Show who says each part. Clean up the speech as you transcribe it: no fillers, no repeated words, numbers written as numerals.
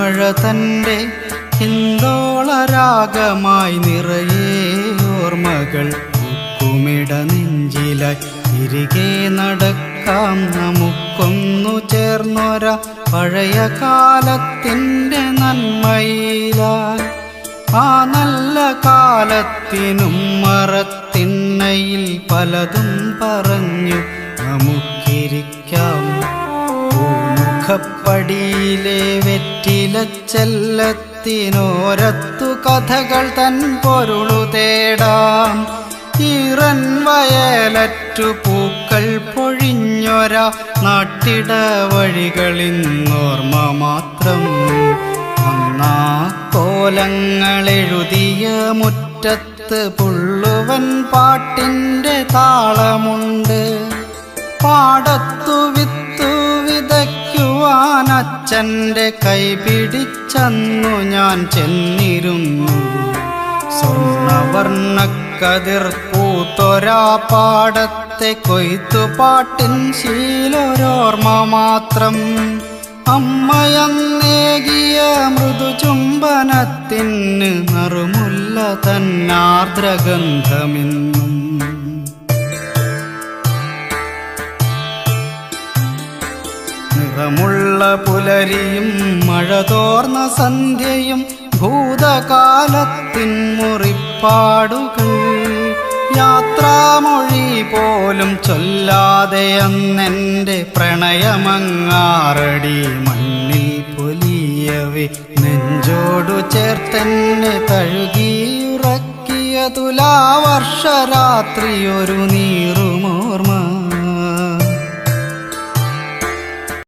Speaker 1: മഴ തൻ്റെ ഹിന്ദോളരാഗമായി നിറയെ ഓർമ്മകൾ കുമിട നെഞ്ചിലായി തിരികെ നടക്കാം നമുക്കൊന്നു ചേർന്നൊര പഴയ കാലത്തിൻ്റെ നന്മയിലായി. ആ നല്ല കാലത്തിനും മറത്തിണ്ണയിൽ പലതും പറഞ്ഞു നമുക്കിരിക്കാം. പൂമുഖപ്പടിയിലെ വെറ്റിലച്ചെല്ലത്തിനോരത്തു കഥകൾ തൻ പൊരുളു തേടാം. ഈറൻ വയലറ്റു പൂക്കൾ പൊഴിഞ്ഞൊര നാട്ടിട വഴികളിന്നോർമ്മ മാത്രം. അന്നാ കോലങ്ങളെഴുതിയ മുറ്റത്ത് പുള്ളുവൻ പാട്ടിൻ്റെ താളമുണ്ട്. പാടത്തു വിത്തു വിതയ്ക്കുവാൻ അച്ഛൻ്റെ കൈ പിടിച്ചന്നു ഞാൻ ചെന്നിരുന്നു. സ്വർണവർണ്ണക്കതിർ പൂത്തൊരാ പാടത്തെ കൊയ്ത്തുപാട്ടിൻ ശീലൊരോർമ്മ മാത്രം. അമ്മയന്നേകിയ മൃദുചുംബനത്തിന് നറുമുല്ല തന്നാർദ്രഗന്ധമെന്നും. നിറമുള്ള പുലരിയും മഴ തോർന്ന സന്ധ്യയും ഭൂതകാലത്തിൻ മുറിപ്പാടുകൾ. യാത്രാമൊഴി പോലും ചൊല്ലാതെ അന്നെൻ്റെ പ്രണയമങ്ങാറടി മണ്ണിൽ പൊലിയവേ നെഞ്ചോടു ചേർത്തെന്നെ തഴുകിയുറക്കിയ തുലാവർഷരാത്രിയൊരു നീറുമോർമ്മ.